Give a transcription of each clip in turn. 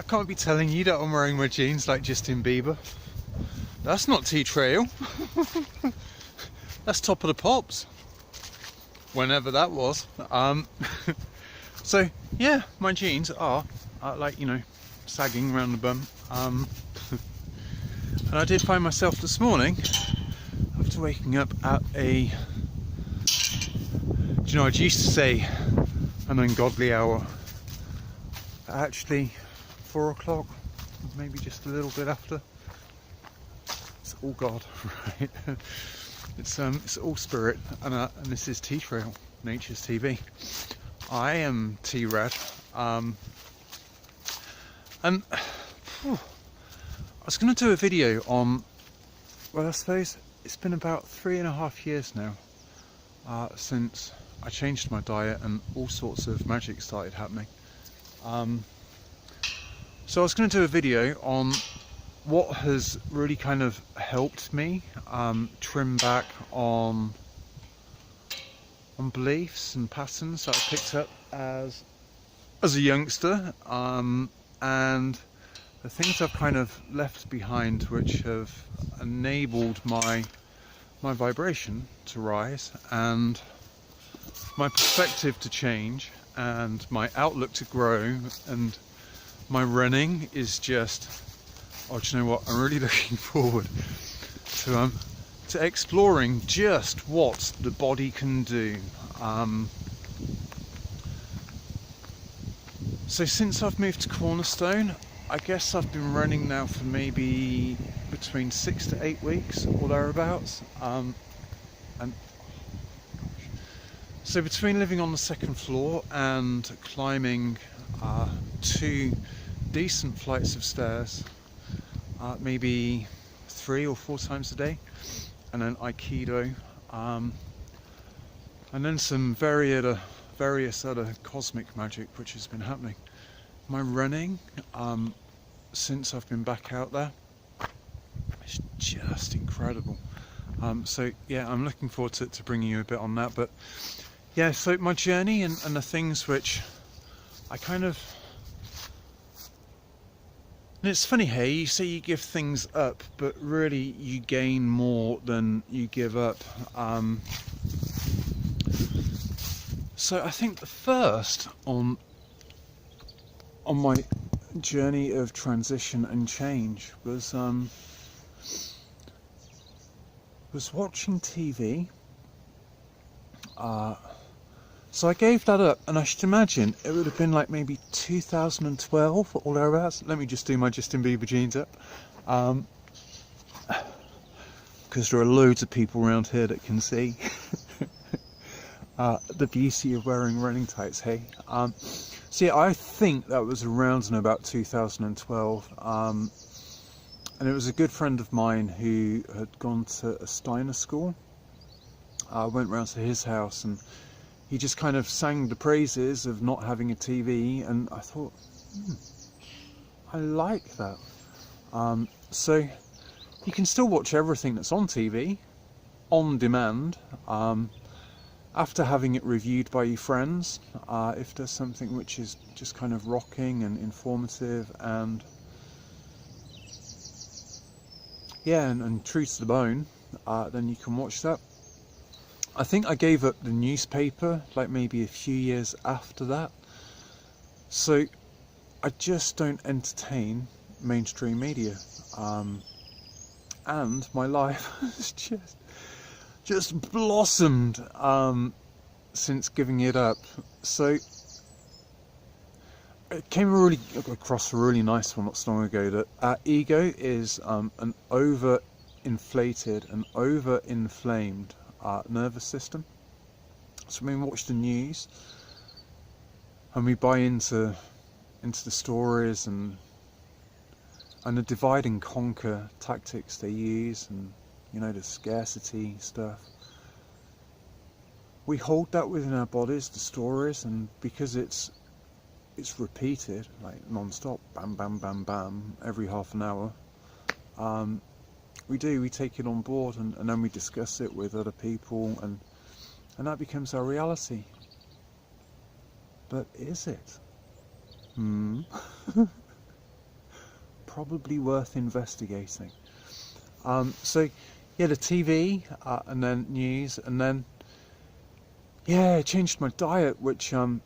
I can't be telling you that I'm wearing my jeans like Justin Bieber. That's not T-Trail. That's Top of the Pops. Whenever that was. So yeah, my jeans are like, you know, sagging around the bum. And I did find myself this morning, after waking up at a, do you know, I used to say an ungodly hour. Actually, 4 o'clock, maybe just a little bit after. It's all God, right? It's all spirit, and this is T-Trail, Nature's TV. I am T-Rad, and I was going to do a video on, well, I suppose it's been about 3.5 years now since I changed my diet and all sorts of magic started happening. So I was going to do a video on what has really kind of helped me trim back on beliefs and patterns that I picked up as a youngster, and the things I've kind of left behind which have enabled my vibration to rise and my perspective to change and my outlook to grow, and my running is just, oh, do you know what, I'm really looking forward to exploring just what the body can do. So since I've moved to Cornerstone, I guess I've been running now for maybe between 6 to 8 weeks or thereabouts. And so between living on the second floor and climbing 2 decent flights of stairs, maybe 3 or 4 times a day, and then Aikido, and then some various other cosmic magic which has been happening. My running, since I've been back out there, is just incredible. So yeah, I'm looking forward to bringing you a bit on that. But yeah, so my journey and the things which I kind of, and it's funny, hey, you say you give things up, but really you gain more than you give up. So I think the first on my journey of transition and change was watching TV. So I gave that up, and I should imagine it would have been like maybe 2012 or thereabouts. Let me just do my Justin Bieber jeans up, because there are loads of people around here that can see the beauty of wearing running tights, hey. So yeah, I think that was around in about 2012, and it was a good friend of mine who had gone to a Steiner school. I went round to his house and he just kind of sang the praises of not having a TV, and I thought, I like that. So you can still watch everything that's on TV on demand, after having it reviewed by your friends, if there's something which is just kind of rocking and informative and yeah, and true to the bone, then you can watch that. I think I gave up the newspaper like maybe a few years after that. So I just don't entertain mainstream media. And my life has just blossomed since giving it up. So it came across a really nice one not so long ago, that our ego is an over-inflated and over-inflamed nervous system. So when we watch the news and we buy into the stories and the divide and conquer tactics they use, and you know, the scarcity stuff, we hold that within our bodies, the stories, and because it's repeated like non-stop, bam bam bam bam, every half an hour, we take it on board, and then we discuss it with other people, and that becomes our reality. But is it? probably worth investigating. So yeah, the TV, and then news, and then yeah, I changed my diet, which so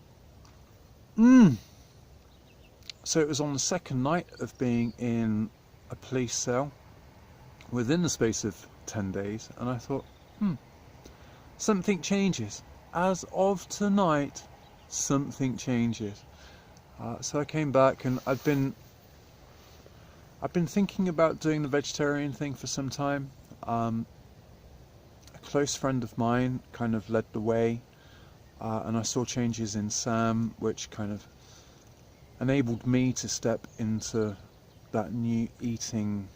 it was on the second night of being in a police cell within the space of 10 days, and I thought, something changes. As of tonight, something changes. So I came back, and I've been thinking about doing the vegetarian thing for some time. A close friend of mine kind of led the way, and I saw changes in Sam, which kind of enabled me to step into that new eating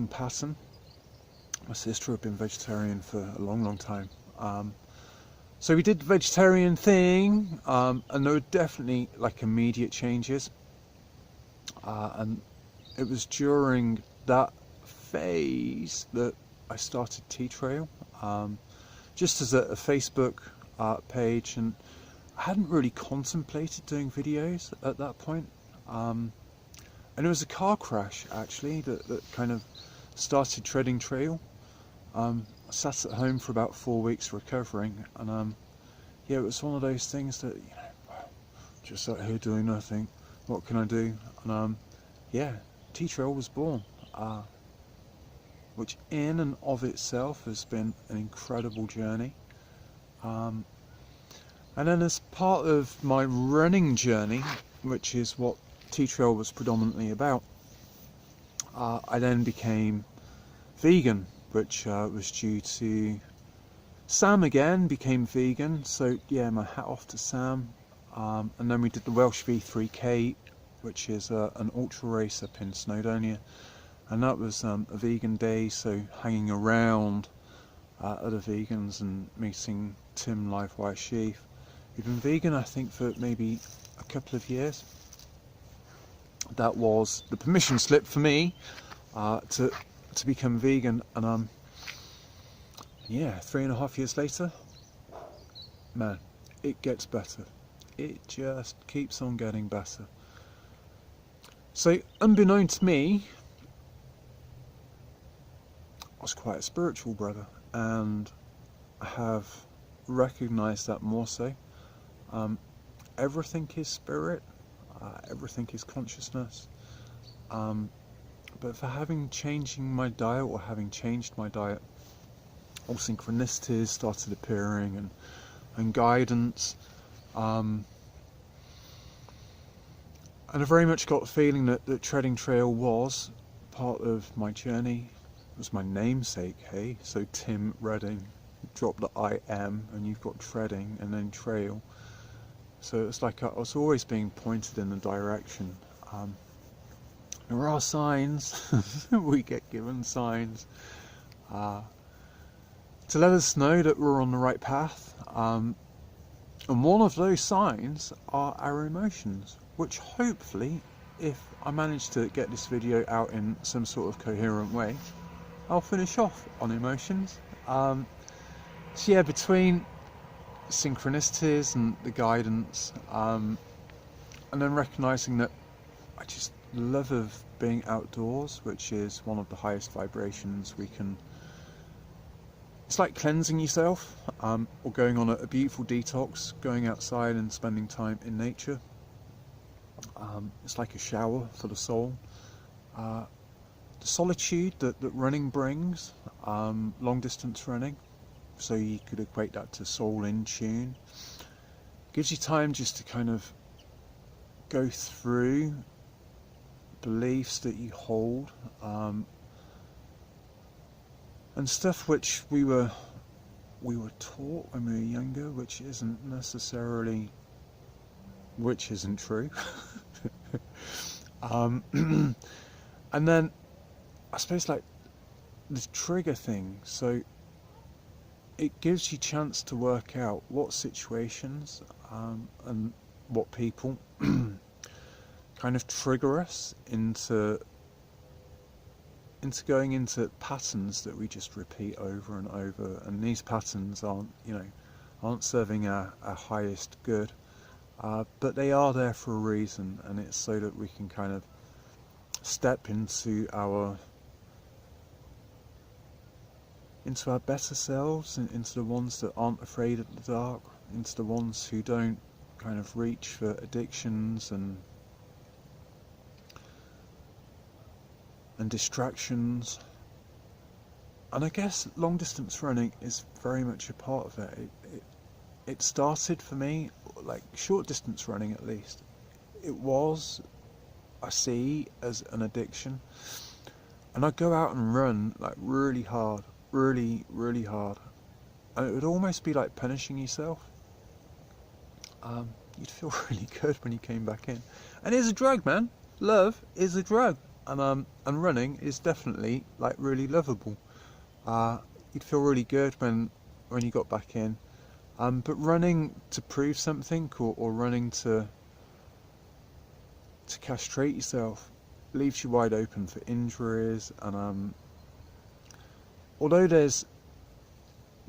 pattern. My sister had been vegetarian for a long time. So we did the vegetarian thing, and there were definitely like immediate changes. And it was during that phase that I started T-Trail, just as a Facebook page, and I hadn't really contemplated doing videos at that point. And it was a car crash actually that kind of started treading trail. I sat at home for about 4 weeks recovering, and yeah, it was one of those things that, just sat here doing nothing. What can I do? And yeah, T-Trail was born, which in and of itself has been an incredible journey. And then as part of my running journey, which is what T-Trail was predominantly about, I then became vegan, which was due to Sam again became vegan, so yeah, my hat off to Sam. And then we did the Welsh V3K, which is an ultra race up in Snowdonia, and that was a vegan day, so hanging around other vegans and meeting Tim Livewire Sheaf, who'd been vegan I think for maybe a couple of years. That was the permission slip for me to become vegan, and yeah, 3.5 years later, man, it gets better. It just keeps on getting better. So, unbeknown to me, I was quite a spiritual brother, and I have recognised that more so. Everything is spirit, everything is consciousness. But for changing my diet, or having changed my diet, all synchronicities started appearing, and guidance. And I very much got the feeling that treading trail was part of my journey. It was my namesake, hey? So Tim Redding, drop the I-M, and you've got treading, and then trail. So it's like I was always being pointed in the direction. There are signs, we get given signs, to let us know that we're on the right path. And one of those signs are our emotions, which hopefully, if I manage to get this video out in some sort of coherent way, I'll finish off on emotions. So yeah, between synchronicities and the guidance, and then recognising that I just love of being outdoors, which is one of the highest vibrations we can. It's like cleansing yourself, or going on a beautiful detox, going outside and spending time in nature. It's like a shower for the soul. The solitude that running brings, long distance running, so you could equate that to soul in tune, gives you time just to kind of go through beliefs that you hold, and stuff which we were taught when we were younger, which isn't true. And then I suppose like the trigger thing, so it gives you chance to work out what situations and what people kind of trigger us into going into patterns that we just repeat over and over, and these patterns aren't serving our highest good. but they are there for a reason, and it's so that we can kind of step into our better selves, and into the ones that aren't afraid of the dark, into the ones who don't kind of reach for addictions and distractions. And I guess long distance running is very much a part of it. It started for me, like short distance running at least. It was, I see, as an addiction. And I'd go out and run like really hard, really, really hard. And it would almost be like punishing yourself. You'd feel really good when you came back in. And it's a drug, man. Love is a drug. And running is definitely like really lovable. You'd feel really good when you got back in. But running to prove something, or running to castrate yourself, leaves you wide open for injuries. And although there's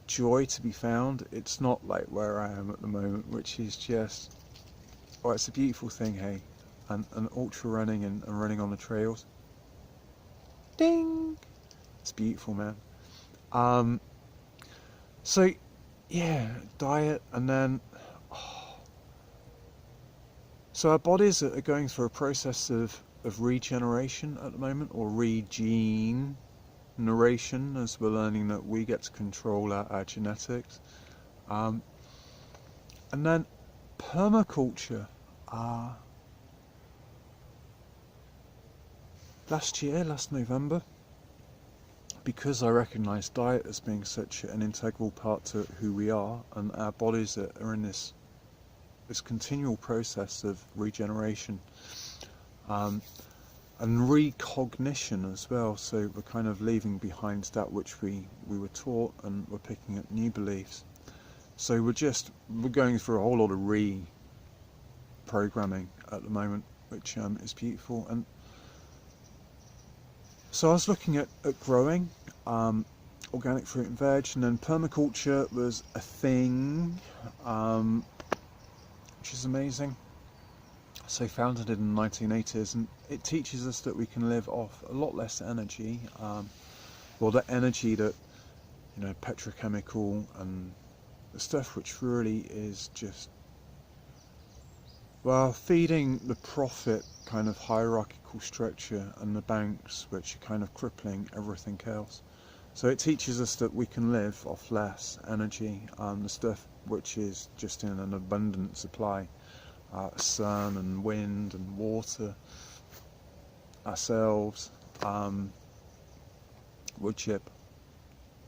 joy to be found, it's not like where I am at the moment, which is just, oh, it's a beautiful thing, hey. And ultra running and running on the trails. Ding! It's beautiful, man. So yeah, diet, and then so our bodies are going through a process of regeneration at the moment, or regeneration, as we're learning that we get to control our genetics. And then permaculture. Last November, because I recognise diet as being such an integral part to who we are, and our bodies are in this continual process of regeneration, and recognition as well. So we're kind of leaving behind that which we were taught, and we're picking up new beliefs. So we're going through a whole lot of reprogramming at the moment, which is beautiful. And so I was looking at growing organic fruit and veg, and then permaculture was a thing, which is amazing. So founded in the 1980s, and it teaches us that we can live off a lot less energy, the energy that, petrochemical and the stuff which really is just, feeding the profit kind of hierarchical structure, and the banks which are kind of crippling everything else. So it teaches us that we can live off less energy, the stuff which is just in an abundant supply, sun and wind and water, ourselves, wood chip.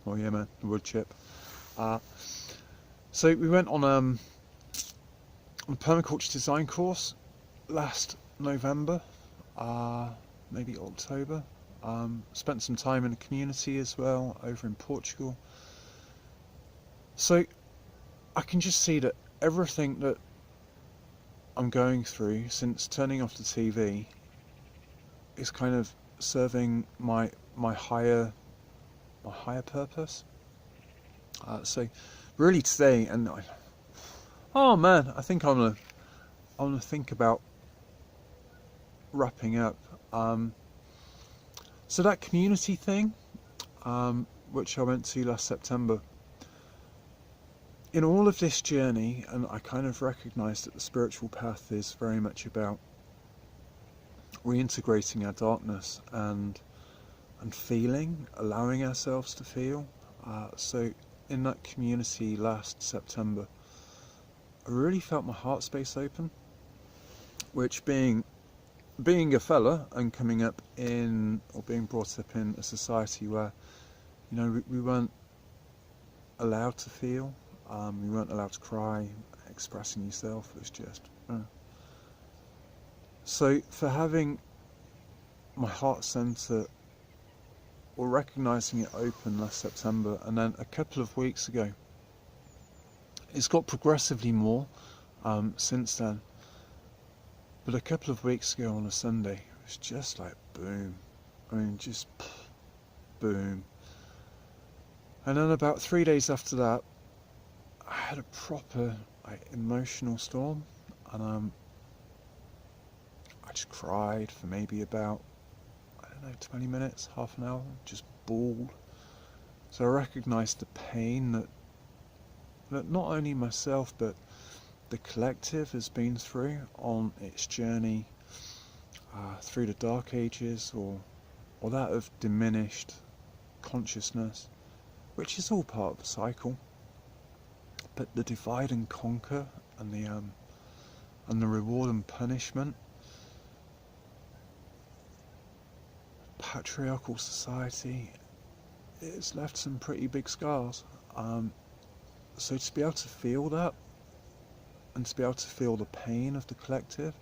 Oh yeah, man, the wood chip. So we went on a permaculture design course last November, maybe October. Spent some time in the community as well over in Portugal. So I can just see that everything that I'm going through since turning off the TV is kind of serving my higher purpose. So really today, and oh man, I think I'm gonna think about wrapping up. So that community thing, which I went to last September, in all of this journey, and I kind of recognised that the spiritual path is very much about reintegrating our darkness and feeling, allowing ourselves to feel. So in that community last September, I really felt my heart space open, which being a fella and coming up in, or being brought up in a society where, we weren't allowed to feel, we weren't allowed to cry, expressing yourself was just... So for having my heart centre, or recognising it open last September, and then a couple of weeks ago, it's got progressively more since then. But a couple of weeks ago on a Sunday, it was just like boom. I mean, just boom. And then about 3 days after that, I had a proper emotional storm. and I just cried for maybe about, I don't know, 20 minutes, half an hour, just bawled. So I recognised the pain that not only myself but the collective has been through on its journey through the Dark Ages, or that of diminished consciousness, which is all part of the cycle. But the divide and conquer and the reward and punishment, patriarchal society, it's left some pretty big scars. So to be able to feel that, and to be able to feel the pain of the collective,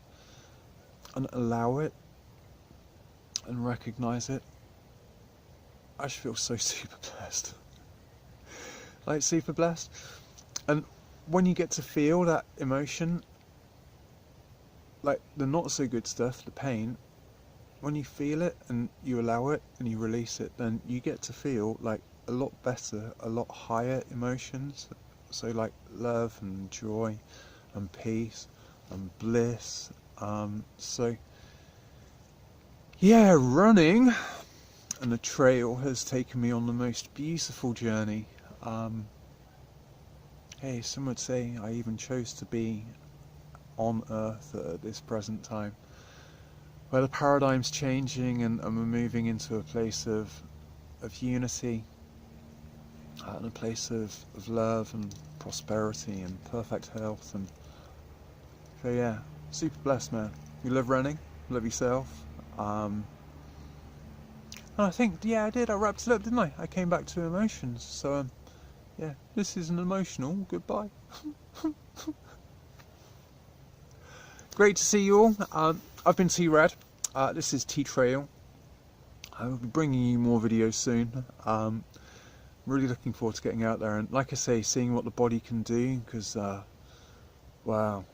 and allow it, and recognise it, I just feel so super blessed. Like, super blessed. And when you get to feel that emotion, like the not so good stuff, the pain, when you feel it and you allow it and you release it, then you get to feel like a lot better, a lot higher emotions. So like love and joy and peace and bliss. So yeah, running and the trail has taken me on the most beautiful journey. Hey, some would say I even chose to be on Earth at this present time, where the paradigm's changing and we're moving into a place of unity, and a place of love and prosperity and perfect health. And so yeah, super blessed, man. You love running, love yourself. And I think, yeah, I did. I wrapped it up, didn't I? I came back to emotions. So yeah, this is an emotional goodbye. Great to see you all. I've been T-Rad. This is T-Trail. I will be bringing you more videos soon. Really looking forward to getting out there and, like I say, seeing what the body can do, because wow,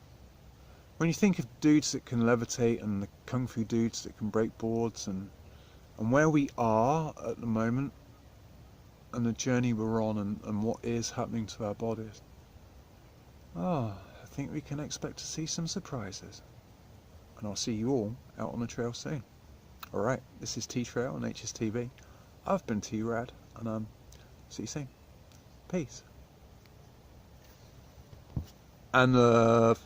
when you think of dudes that can levitate and the kung fu dudes that can break boards, and where we are at the moment and the journey we're on, and what is happening to our bodies, I think we can expect to see some surprises. And I'll see you all out on the trail soon. Alright, this is T-Trail on HSTV. I've been T-Rad, and see you soon. Peace. And love.